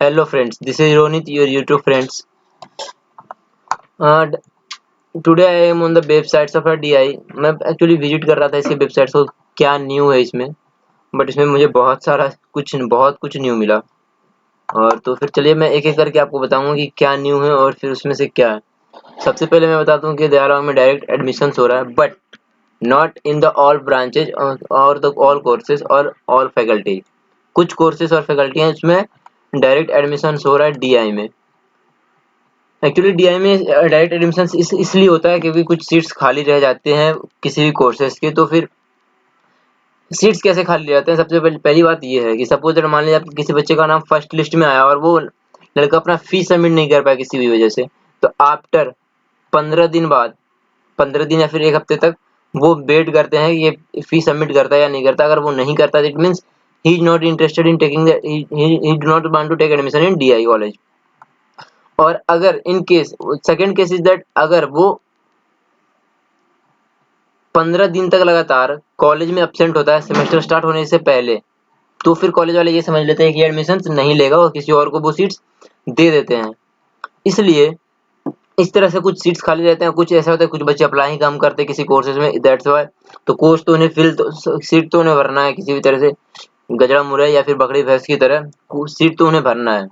Hello friends, this is Ronit, your YouTube friends. Today I am on the websites of a DI. मैं actually visit कर रहा था इसके websites को, क्या न्यू है इसमें, बट इसमें मुझे बहुत कुछ न्यू मिला। और तो फिर चलिए मैं एक एक करके आपको बताऊंगा कि क्या न्यू है और फिर उसमें से क्या है। सबसे पहले मैं बताता हूँ कि देहरादून में डायरेक्ट एडमिशन हो रहा है, but not in the all branches और द ऑल कोर्सेज और ऑल फैकल्टी। कुछ कोर्सेज और फैकल्टी हैं इसमें डायरेक्ट एडमिशन हो रहा है DI में। एक्चुअली DI में डायरेक्ट एडमिशन इसलिए होता है क्योंकि कुछ सीट्स खाली रह जाते हैं किसी भी कोर्सेज के। तो फिर सीट्स कैसे खाली रह जाते हैं, सबसे पहली बात ये है कि सपोज दैट मान लीजिए किसी बच्चे का नाम फर्स्ट लिस्ट में आया और वो लड़का अपना फीस सबमिट नहीं कर पाया किसी भी वजह से, तो आफ्टर 15 दिन बाद, 15 दिन या फिर एक हफ्ते तक वो वेट करते हैं कि ये फीस सबमिट करता है या नहीं करता। अगर वो नहीं करता it means he is not interested in taking he do not want to take admission in DI college. और अगर in case second case is that अगर वो 15 दिन तक लगातार कॉलेज में एब्सेंट होता है सेमेस्टर स्टार्ट होने से पहले, तो फिर कॉलेज वाले ये समझ लेते हैं कि एडमिशन नहीं लेगा और किसी और को वो सीट्स दे देते हैं। इसलिए इस तरह से कुछ सीट्स खाली रहते हैं। कुछ ऐसा होता है कुछ बच्चे अप्लाई ही कम करते हैं किसी कोर्सेज में, दैट्स वाई। तो कोर्स तो उन्हें सीट तो उन्हें भरना है किसी भी तरह से, गजरा मुरई या फिर बकरी भैंस की तरह सीट तो उन्हें भरना है,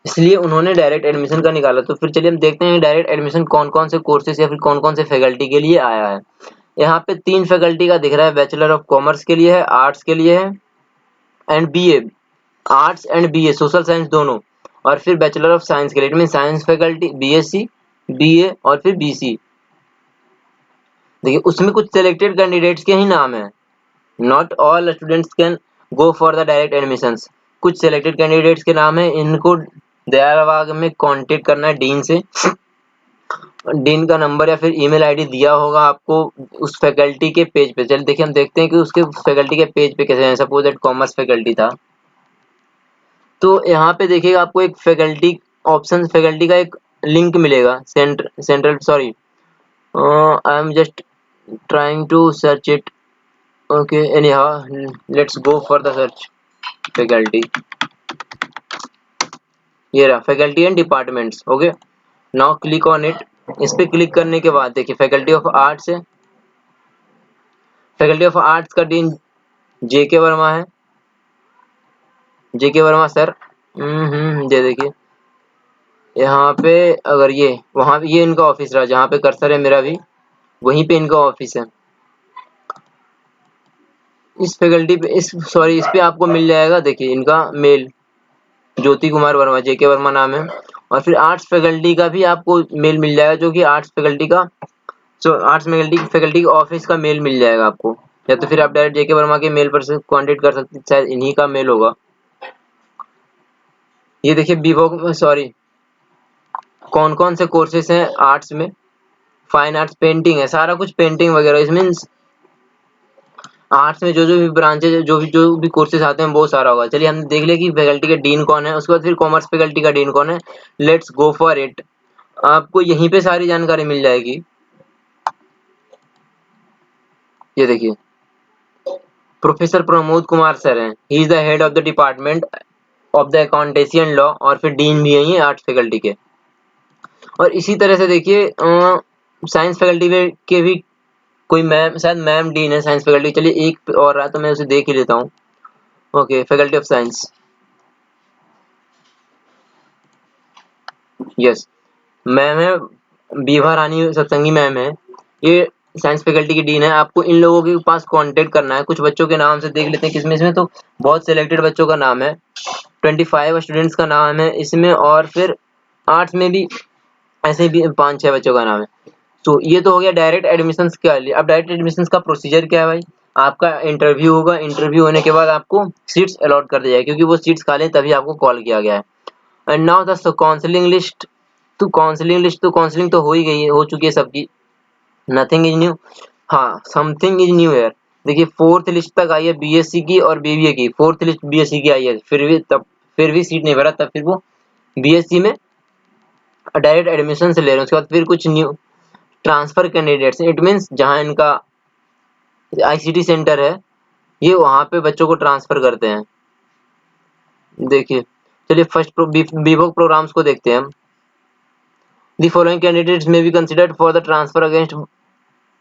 इसलिए उन्होंने डायरेक्ट एडमिशन का निकाला। तो फिर चलिए हम देखते हैं डायरेक्ट एडमिशन कौन कौन से कोर्सेज या फिर कौन कौन से फैकल्टी के लिए आया है। यहाँ पे 3 फैकल्टी का दिख रहा है, बैचलर ऑफ कॉमर्स के लिए है, आर्ट्स के लिए है and BA, arts and BA social science दोनों, और फिर बैचलर ऑफ साइंस के लिए इनमें साइंस फैकल्टी BSc BA और फिर BC। देखिए उसमें कुछ सिलेक्टेड कैंडिडेट्स के ही नाम है, not all students can go for the direct admissions. कुछ सिलेक्टेड कैंडिडेट्स के नाम है, इनको दयालबाग में कांटेक्ट करना है डीन से। डीन का नंबर या फिर ईमेल आईडी दिया होगा आपको उस फैकल्टी के पेज पे। चलिए देखिए हम देखते हैं कि उसके फैकल्टी के पेज पे कैसे है। सपोज दैट कॉमर्स फैकल्टी था, तो यहाँ पे देखिएगा आपको एक फैकल्टी ऑप्शन, फैकल्टी का एक लिंक मिलेगा central sorry, I am just trying to search it. Okay anyhow, let's go for the search faculty. ये रहा faculty and departments. Okay, now click on it. इस पे क्लिक करने के बाद देखिए फैकल्टी ऑफ आर्ट्स है, फैकल्टी ऑफ आर्ट्स का डीन JK वर्मा है, JK वर्मा सर। ये देखिए यहाँ पे, अगर ये वहाँ ये इनका ऑफिस रहा जहाँ पे कर्सर है मेरा भी, वहीं पे इनका ऑफिस है। इस फैकल्टी पे इस पे आपको मिल जाएगा, देखिए इनका मेल ज्योति कुमार वर्मा, JK वर्मा नाम है। और फिर आर्ट्स फैकल्टी का भी आपको मेल मिल जाएगा, जो कि आर्ट्स फैकल्टी का आर्ट्स फैकल्टी के ऑफिस का मेल मिल जाएगा आपको, या तो फिर आप डायरेक्ट JK वर्मा के मेल पर से कांटेक्ट कर सकते हैं, शायद इन्हीं का मेल होगा। ये देखिए विवो सॉरी कौन कौन से कोर्सेज हैं आर्ट्स में, फाइन आर्ट्स, पेंटिंग है, सारा कुछ पेंटिंग वगैरह। इस मीन्स आर्ट्स में जो भी ब्रांचेज जो भी कोर्सेज आते हैं वो सारा होगा। चलिए हमने देख लिया कि फैकल्टी का डीन कौन है, उसके बाद फिर कॉमर्स फैकल्टी का डीन कौन है। Let's go for it. आपको यहीं पे सारी जानकारी मिल जाएगी। ये देखिए प्रोफेसर प्रमोद कुमार सर हैं, he is the head of the department of the accountancy and law, और फिर डीन भी यही है आर्ट्स फैकल्टी के। और इसी तरह से देखिए साइंस फैकल्टी के भी कोई मैम, शायद मैम डीन है साइंस फैकल्टी। चलिए एक और रहा तो मैं उसे देख ही लेता हूँ। Okay, faculty of science, yes ma'am है बीभा रानी सत्संगी मैम है, ये साइंस फैकल्टी की डीन है। आपको इन लोगों के पास कांटेक्ट करना है। कुछ बच्चों के नाम से देख लेते हैं किसमें, इसमें तो बहुत सिलेक्टेड बच्चों का नाम है, 25 स्टूडेंट्स का नाम है इसमें, और फिर आर्ट्स में भी ऐसे भी 5-6 बच्चों का नाम है। तो ये तो हो गया डायरेक्ट एडमिशंस के लिए। अब डायरेक्ट एडमिशंस का प्रोसीजर क्या है भाई, आपका इंटरव्यू होगा, इंटरव्यू होने के बाद आपको सीट्स अलॉट कर दी जाएगी, क्योंकि वो सीट्स खाली हैं तभी आपको कॉल किया गया है। And now the counselling list. तो काउंसलिंग तो हो ही गई है, हो चुकी है सबकी, नथिंग इज न्यू। हाँ, समथिंग इज न्यू है। देखिए 4th लिस्ट तक आई है BSc की और BBA की, 4th लिस्ट BSc की आई है, फिर भी सीट नहीं भरा, तब फिर वो BSc में डायरेक्ट एडमिशन से ले रहे हैं। उसके बाद फिर कुछ new transfer candidates, it means जहाँ इनका ICT सेंटर है, ये वहाँ पे बच्चों को ट्रांसफर करते हैं। देखिए चलिए फर्स्ट बीवॉक प्रोग्राम्स को देखते हैं हम। द फॉलोइंग कैंडिडेट्स में be considered for the transfer against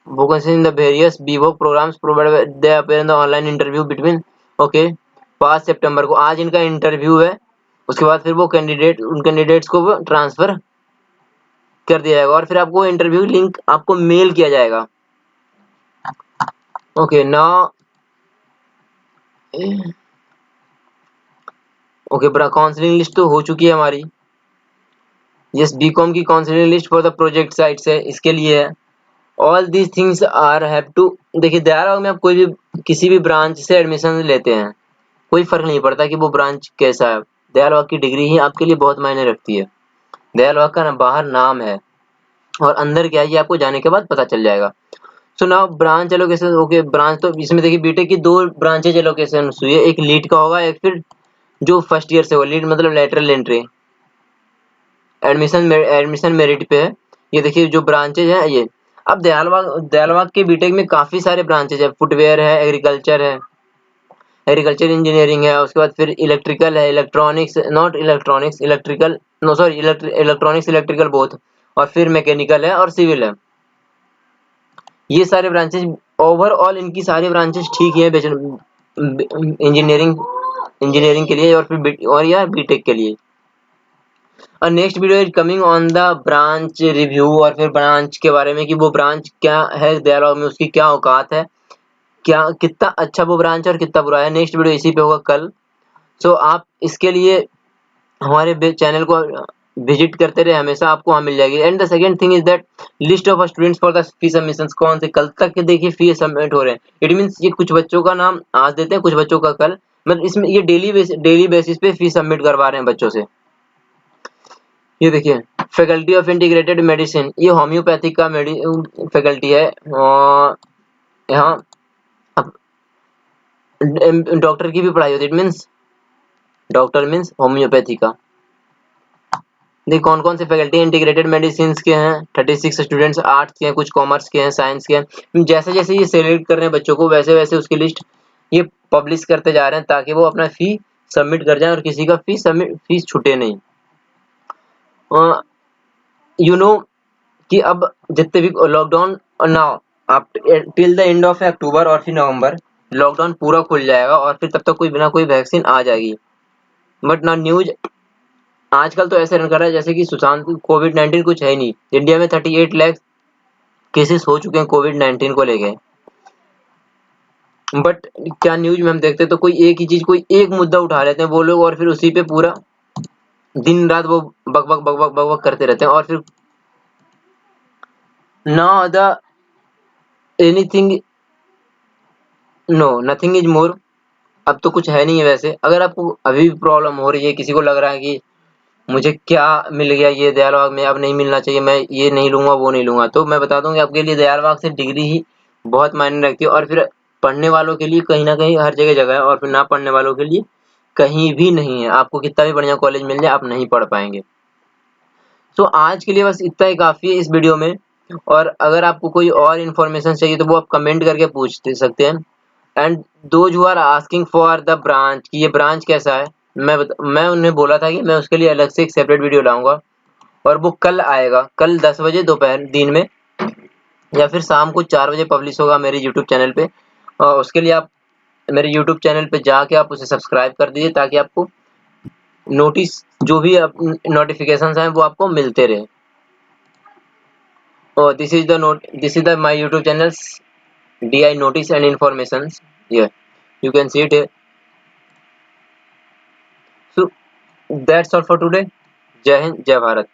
vacancies in the various BVOC programs provided they appear in the online interview between okay 5 सितंबर को आज इनका इंटरव्यू है। उसके बाद फिर वो उन कैंडिडेट्स को ट्रांसफर कर दिया जाएगा और फिर आपको इंटरव्यू लिंक आपको मेल किया जाएगा। Okay now okay counselling list तो हो चुकी है हमारी। यस बीकॉम की counselling list for the project site से इसके लिए है। All these things are have to देखिए दयाराग में आप कोई भी किसी भी ब्रांच से एडमिशन लेते हैं कोई फर्क नहीं पड़ता कि वो ब्रांच कैसा है। दयाराग की डिग्री ही आपके लिए बहुत मायने रखती है। दयाराग का बाहर नाम है और अंदर क्या है ये आपको जाने के बाद पता चल जाएगा। So now branch allocation okay branch तो इसमें देखिए बीटेक की 2 ब्रांचेज एलोकेशन हुई है। एक लीड का होगा एक फिर जो फर्स्ट ईयर से होगा। लीड मतलब लेटरल एंट्री एडमिशन मेरिट पे है। ये देखिए जो ब्रांचेज है ये। अब दयालबाग के बीटेक में काफी सारे ब्रांचेज है। फुटवेयर है, एग्रीकल्चर इंजीनियरिंग है, उसके बाद फिर इलेक्ट्रिकल है, इलेक्ट्रॉनिक्स इलेक्ट्रिकल बोथ, और फिर मैकेनिकल है और सिविल है। ये सारे ब्रांचेज ओवरऑल इनकी सारी ब्रांचेज ठीक है इंजीनियरिंग के लिए और फिर और या बीटेक के लिए। Next video is coming on the branch review और फिर ब्रांच के बारे में कि वो ब्रांच क्या है दयालबाग में, उसकी क्या औकात है, क्या कितना अच्छा वो ब्रांच है और कितना बुरा है। नेक्स्ट वीडियो इसी पे होगा कल। सो आप इसके लिए हमारे चैनल को विजिट करते रहे हमेशा, आपको वहाँ मिल जाएगी। And the second thing is that list of students for the fee submissions कौन से कल तक के देखिए फी सबमिट हो रहे हैं। इट मींस ये कुछ बच्चों का नाम आज देते हैं कुछ बच्चों का कल, मतलब इसमें ये डेली बेसिस पे फी सबमिट करवा रहे हैं बच्चों से। ये देखिए फैकल्टी ऑफ इंटीग्रेटेड मेडिसिन ये होम्योपैथिक का फैकल्टी है और यहाँ डॉक्टर की भी पढ़ाई होती है। It means doctor means homeopathy का। देखिए कौन कौन से फैकल्टी इंटीग्रेटेड मेडिसिन के हैं। 36 स्टूडेंट्स आर्ट्स के हैं, कुछ कॉमर्स के हैं, साइंस के हैं। जैसे जैसे ये सेलेक्ट कर रहे हैं बच्चों को वैसे वैसे उसकी लिस्ट ये पब्लिश करते जा रहे हैं ताकि वो अपना फी सबमिट कर जाए और किसी का फीस छूटे नहीं। यू नो कि अब जितने भी लॉकडाउन नाउ आप till the end of October और फिर नवंबर लॉकडाउन पूरा खुल जाएगा और फिर तब तक कोई बिना कोई वैक्सीन आ जाएगी। बट ना न्यूज आजकल तो ऐसे रन कर रहा है जैसे कि सुशांत कोविड-19 कुछ है ही नहीं। इंडिया में 38 लाख केसेस हो चुके हैं कोविड-19 को लेके। बट क्या न्यूज में हम देखते हैं तो कोई एक ही चीज कोई एक मुद्दा उठा लेते हैं वो लोग और फिर उसी पे पूरा दिन रात वो बक करते रहते हैं और फिर now the anything no nothing is more। अब तो कुछ है नहीं है। वैसे अगर आपको अभी भी प्रॉब्लम हो रही है, किसी को लग रहा है कि मुझे क्या मिल गया ये दयालबाग में अब नहीं मिलना चाहिए, मैं ये नहीं लूंगा वो नहीं लूंगा, तो मैं बता दूं कि आपके लिए दयालबाग से डिग्री ही बहुत मायने रखती है। और फिर पढ़ने वालों के लिए कहीं ना कहीं हर जगह है और फिर ना पढ़ने वालों के लिए कहीं भी नहीं है। आपको कितना भी बढ़िया कॉलेज मिल जाए आप नहीं पढ़ पाएंगे। तो आज के लिए बस इतना ही काफी है इस वीडियो में। और अगर आपको कोई और इन्फॉर्मेशन चाहिए तो वो आप कमेंट करके पूछ सकते हैं। And those who are asking for the branch कि ये ब्रांच कैसा है, मैं उन्हें बोला था कि मैं उसके लिए अलग से एक सेपरेट वीडियो लाऊंगा और वो कल आएगा। कल 10 बजे दोपहर दिन में या फिर शाम को 4 बजे पब्लिश होगा मेरे यूट्यूब चैनल पे। और उसके लिए आप मेरे यूट्यूब चैनल पे जाके आप उसे सब्सक्राइब कर दीजिए ताकि आपको नोटिस जो भी नोटिफिकेशंस हैं वो आपको मिलते रहे। और this is the my YouTube channels DI notice and informations here. You can see it here. So that's all for today. जय हिंद जय भारत।